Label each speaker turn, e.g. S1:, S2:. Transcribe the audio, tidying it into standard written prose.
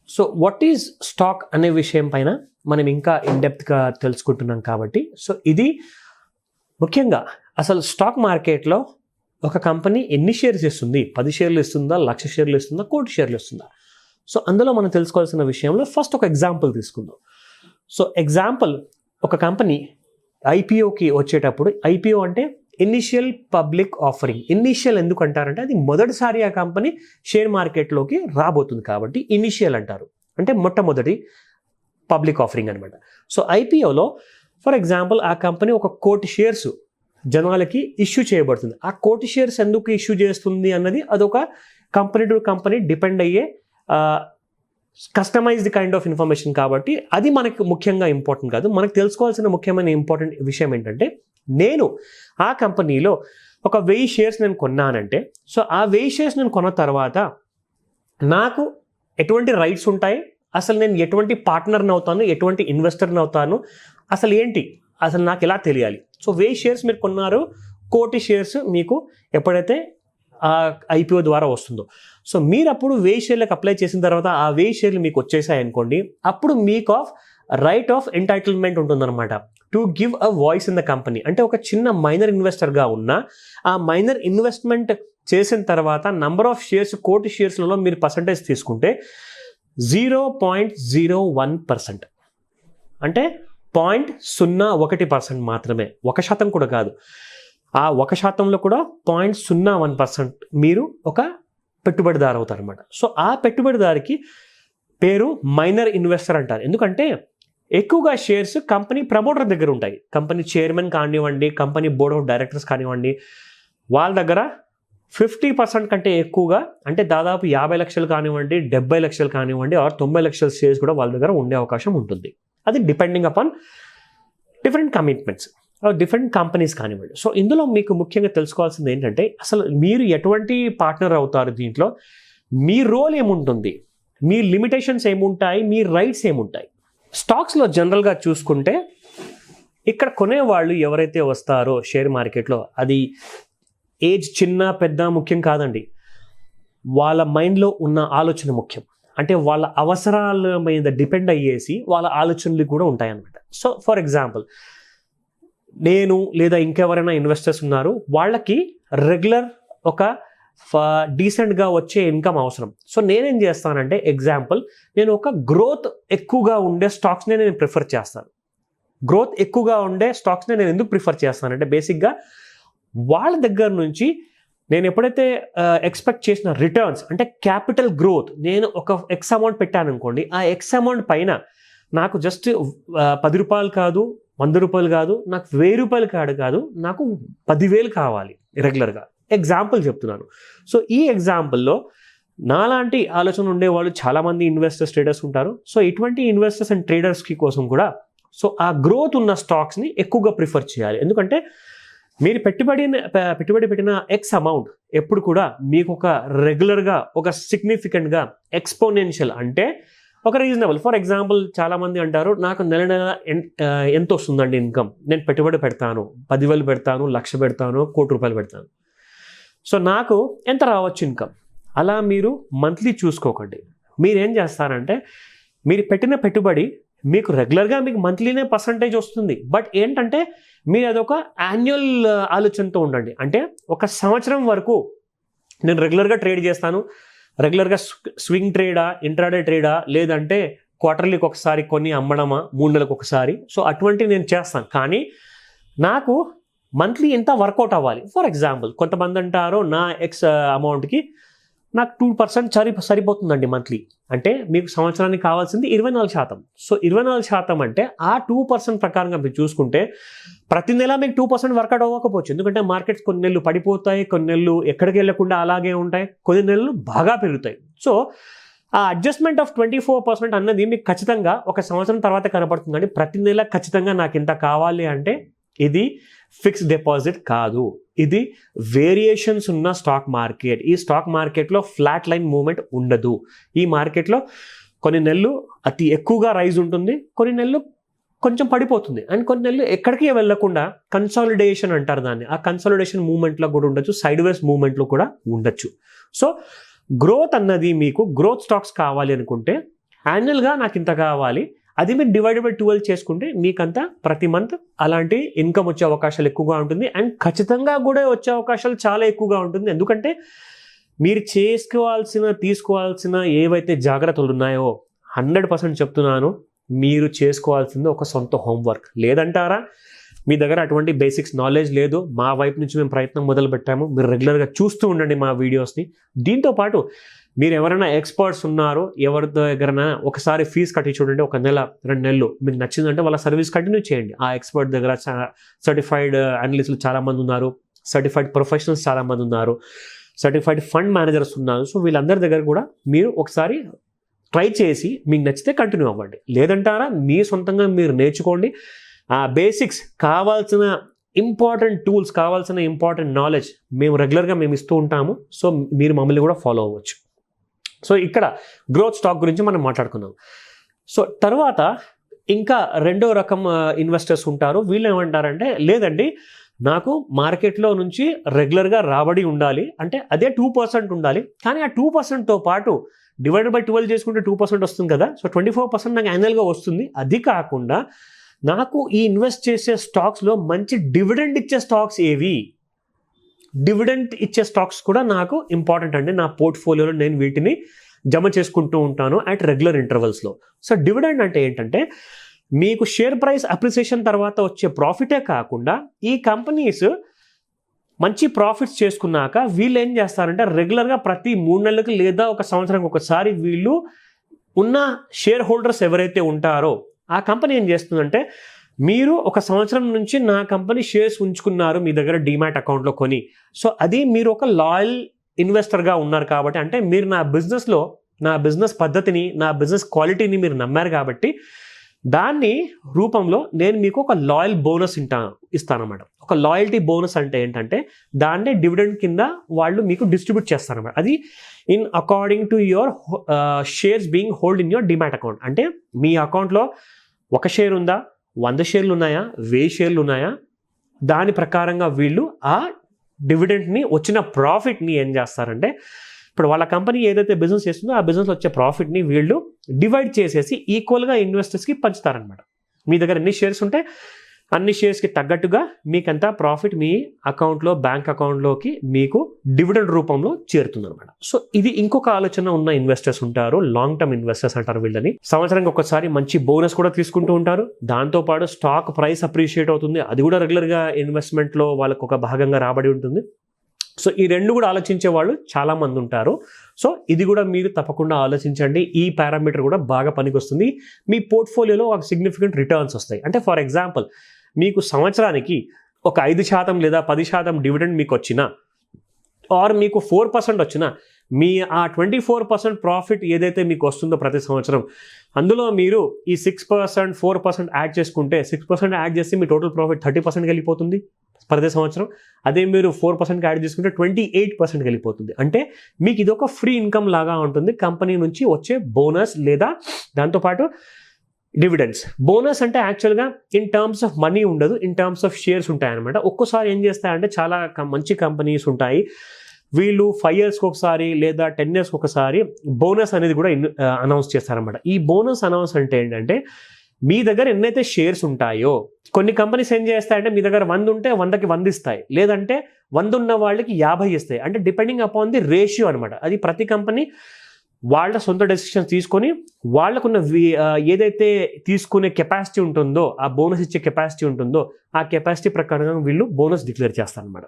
S1: So what is stock అనే విషయం పైన మనం ఇంకా ఇన్డెప్త్గా తెలుసుకుంటున్నాం కాబట్టి సో ఇది ముఖ్యంగా అసలు స్టాక్ మార్కెట్లో ఒక కంపెనీ ఎన్ని షేర్స్ ఇస్తుంది, 10 షేర్లు ఇస్తుందా, 1,00,000 షేర్లు ఇస్తుందా, 1,00,00,000 షేర్లు ఇస్తుందా. సో అందులో మనం తెలుసుకోవాల్సిన విషయంలో ఫస్ట్ ఒక ఎగ్జాంపుల్ తీసుకుందాం. సో ఎగ్జాంపుల్, ఒక కంపెనీ ఐపీఓకి వచ్చేటప్పుడు, ఐపీఓ అంటే ఇనిషియల్ పబ్లిక్ ఆఫరింగ్. ఇనిషియల్ ఎందుకు అంటారంటే అది మొదటిసారి ఆ కంపెనీ షేర్ మార్కెట్లోకి రాబోతుంది కాబట్టి ఇనిషియల్ అంటారు, అంటే మొట్టమొదటి పబ్లిక్ ఆఫరింగ్ అనమాట. సో ఐపీఓలో ఫర్ ఎగ్జాంపుల్ ఆ కంపెనీ 1,00,00,000 షేర్స్ జనాలకి ఇష్యూ చేయబడుతుంది. ఆ 1,00,00,000 షేర్స్ ఎందుకు ఇష్యూ చేస్తుంది అన్నది అదొక కంపెనీ టు కంపెనీ డిపెండ్ అయ్యే కస్టమైజ్డ్ కైండ్ ఆఫ్ ఇన్ఫర్మేషన్ కాబట్టి అది మనకు ముఖ్యంగా ఇంపార్టెంట్ కాదు. మనకు తెలుసుకోవాల్సిన ముఖ్యమైన ఇంపార్టెంట్ విషయం ఏంటంటే, నేను ఆ కంపెనీలో 1,000 షేర్స్ నేను కొన్నానంటే, సో ఆ 1,000 షేర్స్ నేను కొన్న తర్వాత నాకు ఎటువంటి రైట్స్ ఉంటాయి, అసలు నేను ఎటువంటి పార్ట్నర్ని అవుతాను, ఎటువంటి ఇన్వెస్టర్ని అవుతాను, అసలు ఏంటి, అసలు నాకు ఎలా తెలియాలి. సో 1,000 షేర్స్ మీరు కొన్నారు, 1,00,00,000 షేర్స్ మీకు ఎప్పుడైతే ఐపీఓ ద్వారా వస్తుందో, సో మీరు అప్పుడు 1,000 షేర్లకు అప్లై చేసిన తర్వాత ఆ 1,000 షేర్లు మీకు వచ్చేసాయి అనుకోండి, అప్పుడు మీకు రైట్ ఆఫ్ ఎంటైటిల్మెంట్ ఉంటుందన్నమాట to give a voice in the company. అంటే ఒక చిన్న మైనర్ ఇన్వెస్టర్గా ఉన్న ఆ మైనర్ ఇన్వెస్ట్మెంట్ చేసిన తర్వాత నంబర్ ఆఫ్ షేర్స్ 1,00,00,000 షేర్స్లలో మీరు పర్సంటేజ్ తీసుకుంటే 0.01%, అంటే 0.01% మాత్రమే, 1% కూడా కాదు. ఆ 1%లో కూడా 0.01% మీరు ఒక పెట్టుబడిదారు అవుతారు అనమాట. సో ఆ పెట్టుబడిదారికి పేరు మైనర్ ఇన్వెస్టర్ అంటారు. ఎందుకంటే ఎక్కువగా షేర్స్ కంపెనీ ప్రమోటర్ దగ్గర ఉంటాయి. కంపెనీ చైర్మన్ కానివ్వండి, కంపెనీ బోర్డ్ ఆఫ్ డైరెక్టర్స్ కానివ్వండి, వాళ్ళ దగ్గర 50% కంటే ఎక్కువగా, అంటే దాదాపు 50 లక్షలు కానివ్వండి, 70 లక్షలు కానివ్వండి, ఆర్ 90 లక్షల షేర్స్ కూడా వాళ్ళ దగ్గర ఉండే అవకాశం ఉంటుంది. అది depending upon different commitments, different companies కానివ్వండి. సో ఇందులో మీకు ముఖ్యంగా తెలుసుకోవాల్సింది ఏంటంటే, అసలు మీరు ఎటువంటి పార్ట్నర్ అవుతారు, దీంట్లో మీ రోల్ ఏముంటుంది, మీ లిమిటేషన్స్ ఏముంటాయి, మీ రైట్స్ ఏముంటాయి. స్టాక్స్లో జనరల్గా చూసుకుంటే ఇక్కడ కొనేవాళ్ళు ఎవరైతే వస్తారో షేర్ మార్కెట్లో, అది ఏజ్ చిన్న పెద్ద ముఖ్యం కాదండి, వాళ్ళ మైండ్లో ఉన్న ఆలోచన ముఖ్యం. అంటే వాళ్ళ అవసరాల మీద డిపెండ్ అయ్యేసి వాళ్ళ ఆలోచనలు కూడా ఉంటాయన్నమాట. సో ఫర్ ఎగ్జాంపుల్, నేను లేదా ఇంకెవరైనా ఇన్వెస్టర్స్ ఉన్నారు, వాళ్ళకి రెగ్యులర్ ఒక డీసెంట్గా వచ్చే ఇన్కమ్ అవసరం. సో నేనేం చేస్తానంటే, ఎగ్జాంపుల్, నేను ఒక గ్రోత్ ఎక్కువగా ఉండే స్టాక్స్నే నేను ప్రిఫర్ చేస్తాను. గ్రోత్ ఎక్కువగా ఉండే స్టాక్స్నే నేను ఎందుకు ప్రిఫర్ చేస్తానంటే, బేసిక్గా వాళ్ళ దగ్గర నుంచి నేను ఎప్పుడైతే ఎక్స్పెక్ట్ చేసిన రిటర్న్స్, అంటే క్యాపిటల్ గ్రోత్, నేను ఒక ఎక్స్ అమౌంట్ పెట్టాను అనుకోండి, ఆ ఎక్స్ అమౌంట్ పైన నాకు జస్ట్ 10 రూపాయలు కాదు, 100 రూపాయలు కాదు, నాకు 1000 రూపాయలు కాదు, నాకు 10,000 కావాలి రెగ్యులర్గా. ఎగ్జాంపుల్ చెప్తున్నాను. సో ఈ ఎగ్జాంపుల్లో నాలాంటి ఆలోచన ఉండేవాళ్ళు చాలామంది ఇన్వెస్టర్స్, ట్రేడర్స్ ఉంటారు. సో ఇటువంటి ఇన్వెస్టర్స్ అండ్ ట్రేడర్స్కి కోసం కూడా సో ఆ గ్రోత్ ఉన్న స్టాక్స్ని ఎక్కువగా ప్రిఫర్ చేయాలి. ఎందుకంటే మీరు పెట్టుబడి పెట్టిన ఎక్స్ అమౌంట్ ఎప్పుడు కూడా మీకు ఒక రెగ్యులర్గా, ఒక సిగ్నిఫికెంట్గా ఎక్స్పోనెన్షియల్, అంటే ఒక రీజనబుల్. ఫర్ ఎగ్జాంపుల్, చాలామంది అంటారు, నాకు నెల ఎంత వస్తుందండి ఇన్కమ్, నేను పెట్టుబడి పెడతాను, 10,000 పెడతాను, 1,00,000 పెడతాను, 1,00,00,000 రూపాయలు పెడతాను, సో నాకు ఎంత రావచ్చు ఇన్కమ్. అలా మీరు మంత్లీ చూసుకోకండి. మీరేం చేస్తారంటే, మీరు పెట్టిన పెట్టుబడి మీకు రెగ్యులర్గా మీకు మంత్లీనే పర్సంటేజ్ వస్తుంది, బట్ ఏంటంటే మీరు అదొక యాన్యువల్ ఆలోచనతో ఉండండి. అంటే ఒక సంవత్సరం వరకు నేను రెగ్యులర్గా ట్రేడ్ చేస్తాను, రెగ్యులర్గా స్వింగ్ ట్రేడా, ఇంట్రాడే ట్రేడా, లేదంటే క్వార్టర్లీకి ఒకసారి కొన్ని అమ్మడమా, 3 నెలలకు ఒకసారి, సో అటువంటివి నేను చేస్తాను. కానీ నాకు మంత్లీ ఎంత వర్కౌట్ అవ్వాలి. ఫర్ ఎగ్జాంపుల్, కొంతమంది అంటారు, నా ఎక్స్ అమౌంట్కి నాకు 2% సరిపోతుందండి మంత్లీ. అంటే మీకు సంవత్సరానికి కావాల్సింది 24%. సో 24% అంటే ఆ 2% ప్రకారంగా మీరు చూసుకుంటే ప్రతి నెల మీకు 2% వర్కౌట్ అవ్వకపోవచ్చు. ఎందుకంటే మార్కెట్స్ కొన్ని నెలలు పడిపోతాయి, కొన్ని నెలలు ఎక్కడికి వెళ్ళకుండా అలాగే ఉంటాయి, కొన్ని నెలలు బాగా పెరుగుతాయి. సో ఆ అడ్జస్ట్మెంట్ ఆఫ్ 24% అన్నది మీకు ఖచ్చితంగా ఒక సంవత్సరం తర్వాత కనపడుతుందండి. ప్రతి నెల ఖచ్చితంగా నాకు ఇంత కావాలి అంటే ఇది ఫిక్స్డ్ డిపాజిట్ కాదు, ఇది వేరియేషన్స్ ఉన్న స్టాక్ మార్కెట్. ఈ స్టాక్ మార్కెట్లో ఫ్లాట్ లైన్ మూవ్మెంట్ ఉండదు. ఈ మార్కెట్లో కొన్ని నెలలు అతి ఎక్కువగా రైజ్ ఉంటుంది, కొన్ని నెలలు కొంచెం పడిపోతుంది, అండ్ కొన్ని నెలలు ఎక్కడికి వెళ్ళకుండా కన్సాలిడేషన్ అంటారు దాన్ని. ఆ కన్సాలిడేషన్ మూవ్మెంట్లో కూడా ఉండొచ్చు, సైడ్ వేస్ మూవ్మెంట్లో కూడా ఉండొచ్చు. సో గ్రోత్ అన్నది, మీకు గ్రోత్ స్టాక్స్ కావాలి అనుకుంటే యాన్యువల్గా నాకు ఇంత కావాలి, అది మీరు డివైడెడ్ బై 12 చేసుకుంటే మీకంతా ప్రతి మంత్ అలాంటి ఇన్కమ్ వచ్చే అవకాశాలు ఎక్కువగా ఉంటుంది. అండ్ ఖచ్చితంగా కూడా వచ్చే అవకాశాలు చాలా ఎక్కువగా ఉంటుంది. ఎందుకంటే మీరు తీసుకోవాల్సిన ఏవైతే జాగ్రత్తలు ఉన్నాయో 100% చెప్తున్నాను, మీరు చేసుకోవాల్సింది ఒక సొంత హోంవర్క్. లేదంటారా? మీ దగ్గర అటువంటి బేసిక్స్ నాలెడ్జ్ లేదు. మా వైపు నుంచి మేము ప్రయత్నం మొదలు పెట్టాము. మీరు రెగ్యులర్గా చూస్తూ ఉండండి మా వీడియోస్ని. దీంతోపాటు మీరు ఎవరైనా ఎక్స్పర్ట్స్ ఉన్నారో, ఎవరి దగ్గరైనా ఒకసారి ఫీజు కట్టి చూడండి, 1 నెల 2 నెలలు మీకు నచ్చిందంటే వాళ్ళ సర్వీస్ కంటిన్యూ చేయండి. ఆ ఎక్స్పర్ట్ దగ్గర సర్టిఫైడ్ అనలిస్టులు చాలామంది ఉన్నారు, సర్టిఫైడ్ ప్రొఫెషనల్స్ చాలామంది ఉన్నారు, సర్టిఫైడ్ ఫండ్ మేనేజర్స్ ఉన్నారు. సో వీళ్ళందరి దగ్గర కూడా మీరు ఒకసారి ట్రై చేసి మీకు నచ్చితే కంటిన్యూ అవ్వండి. లేదంటారా? మీ సొంతంగా మీరు నేర్చుకోండి. ఆ బేసిక్స్ కావాల్సిన ఇంపార్టెంట్ టూల్స్, కావాల్సిన ఇంపార్టెంట్ నాలెడ్జ్ మేము రెగ్యులర్గా ఇస్తూ ఉంటాము. సో మీరు మమ్మల్ని కూడా ఫాలో అవ్వచ్చు. సో ఇక్కడ గ్రోత్ స్టాక్ గురించి మనం మాట్లాడుకున్నాం. సో తర్వాత ఇంకా రెండో రకం ఇన్వెస్టర్స్ ఉంటారు. వీళ్ళు ఏమంటారంటే, లేదండి నాకు మార్కెట్లో నుంచి రెగ్యులర్గా రాబడి ఉండాలి, అంటే అదే 2% ఉండాలి, కానీ ఆ 2%తో పాటు డివైడెడ్ బై 12 చేసుకుంటే 2% వస్తుంది కదా, సో 24% నాకు యాన్యువల్గా వస్తుంది. అది కాకుండా నాకు ఈ ఇన్వెస్ట్ చేసే స్టాక్స్లో మంచి డివిడెండ్ ఇచ్చే స్టాక్స్ ఏవి, డివిడెండ్ ఇచ్చే స్టాక్స్ కూడా నాకు ఇంపార్టెంట్ అండి. నా పోర్ట్ఫోలియోలో నేను వీటిని జమ చేసుకుంటూ ఉంటాను అట్ రెగ్యులర్ ఇంటర్వల్స్లో. సో డివిడెండ్ అంటే ఏంటంటే, మీకు షేర్ ప్రైస్ అప్రిసియేషన్ తర్వాత వచ్చే ప్రాఫిటే కాకుండా ఈ కంపెనీస్ మంచి ప్రాఫిట్స్ చేసుకున్నాక వీళ్ళు ఏం చేస్తారంటే, రెగ్యులర్గా ప్రతి 3 నెలలకు లేదా 1 సంవత్సరానికి ఒకసారి వీళ్ళు ఉన్న షేర్ హోల్డర్స్ ఎవరైతే ఉంటారో ఆ కంపెనీ ఏం చేస్తుందంటే, మీరు 1 సంవత్సరం నుంచి నా కంపెనీ షేర్స్ ఉంచుకున్నారు మీ దగ్గర డీమ్యాట్ అకౌంట్లో కొని, సో అది మీరు ఒక లాయల్ ఇన్వెస్టర్గా ఉన్నారు కాబట్టి, అంటే మీరు నా బిజినెస్ పద్ధతిని, నా బిజినెస్ క్వాలిటీని మీరు నమ్మారు కాబట్టి, దాన్ని రూపంలో నేను మీకు ఒక లాయల్ బోనస్ ఇస్తానన్నమాట. ఒక లాయల్టీ బోనస్ అంటే ఏంటంటే, దాన్నే డివిడెండ్ కింద వాళ్ళు మీకు డిస్ట్రిబ్యూట్ చేస్తారన్నమాట. అది in according to your shares being hold in your demat account. అంటే మీ అకౌంట్లో 1 షేర్ ఉందా, 100 షేర్లు ఉన్నాయా, 1000 షేర్లు ఉన్నాయా, దాని ప్రకారంగా వీళ్ళు ఆ డివిడెండ్ని, వచ్చిన ప్రాఫిట్ని ఏం చేస్తారంటే, ఇప్పుడు వాళ్ళ కంపెనీ ఏదైతే బిజినెస్ చేస్తుందో ఆ బిజినెస్ వచ్చే ప్రాఫిట్ని వీళ్ళు డివైడ్ చేసేసి ఈక్వల్గా ఇన్వెస్టర్స్కి పంచుతారనమాట. మీ దగ్గర ఎన్ని షేర్స్ ఉంటే అన్ని షేర్స్కి తగ్గట్టుగా మీకంతా ప్రాఫిట్ మీ అకౌంట్లో, బ్యాంక్ అకౌంట్లోకి మీకు డివిడెండ్ రూపంలో చేరుతుంది అనమాట. సో ఇది ఇంకొక ఆలోచన ఉన్న ఇన్వెస్టర్స్ ఉంటారు, లాంగ్ టర్మ్ ఇన్వెస్టర్స్ అంటారు వీళ్ళని. సంవత్సరానికి ఒకసారి మంచి బోనస్ కూడా తీసుకుంటూ ఉంటారు. దాంతోపాటు స్టాక్ ప్రైస్ అప్రిషియేట్ అవుతుంది, అది కూడా రెగ్యులర్గా ఇన్వెస్ట్మెంట్లో వాళ్ళకు ఒక భాగంగా రాబడి ఉంటుంది. సో ఈ రెండు కూడా ఆలోచించే వాళ్ళు చాలా మంది ఉంటారు. సో ఇది కూడా మీరు తప్పకుండా ఆలోచించండి. ఈ పారామీటర్ కూడా బాగా పనికొస్తుంది. మీ పోర్ట్ఫోలియోలో ఒక సిగ్నిఫికెంట్ రిటర్న్స్ వస్తాయి. అంటే ఫర్ ఎగ్జాంపుల్, మీకు సంవత్సరానికి ఒక 5% లేదా 10% డివిడెండ్ మీకు వచ్చినా, ఆర్ మీకు 4% వచ్చినా, మీ ఆ 24% ప్రాఫిట్ ఏదైతే మీకు వస్తుందో ప్రతి సంవత్సరం, అందులో మీరు ఈ 6%, 4% యాడ్ చేసుకుంటే, 6% యాడ్ చేస్తే మీ టోటల్ ప్రాఫిట్ 30%కి వెళ్ళిపోతుంది ప్రతి సంవత్సరం. అదే మీరు 4% యాడ్ చేసుకుంటే 28%కి వెళ్ళిపోతుంది. అంటే మీకు ఇది ఒక ఫ్రీ ఇన్కమ్ లాగా ఉంటుంది, కంపెనీ నుంచి వచ్చే బోనస్ లేదా దాంతోపాటు డివిడెండ్స్. బోనస్ అంటే యాక్చువల్గా ఇన్ టర్మ్స్ ఆఫ్ మనీ ఉండదు, ఇన్ టర్మ్స్ ఆఫ్ షేర్స్ ఉంటాయన్నమాట. ఒక్కోసారి ఏం చేస్తాయంటే, చాలా మంచి కంపెనీస్ ఉంటాయి, వీళ్ళు 5 yearsకి ఒకసారి లేదా 10 yearsకి ఒకసారి బోనస్ అనేది కూడా అనౌన్స్ చేస్తారన్నమాట. ఈ బోనస్ అనౌన్స్ అంటే ఏంటంటే, మీ దగ్గర ఎన్నైతే షేర్స్ ఉంటాయో, కొన్ని కంపెనీస్ ఏం చేస్తాయంటే, మీ దగ్గర 100 ఉంటే 100కి 100 ఇస్తాయి, లేదంటే 100 ఉన్న వాళ్ళకి 50 ఇస్తాయి. అంటే డిపెండింగ్ అపాన్ ది రేషియో అనమాట. అది ప్రతి కంపెనీ వాళ్ళ సొంత డెసిషన్స్ తీసుకొని, వాళ్ళకున్న ఏదైతే తీసుకునే కెపాసిటీ ఉంటుందో, ఆ బోనస్ ఇచ్చే కెపాసిటీ ఉంటుందో, ఆ కెపాసిటీ ప్రకారంగా వీళ్ళు బోనస్ డిక్లేర్ చేస్తారనమాట.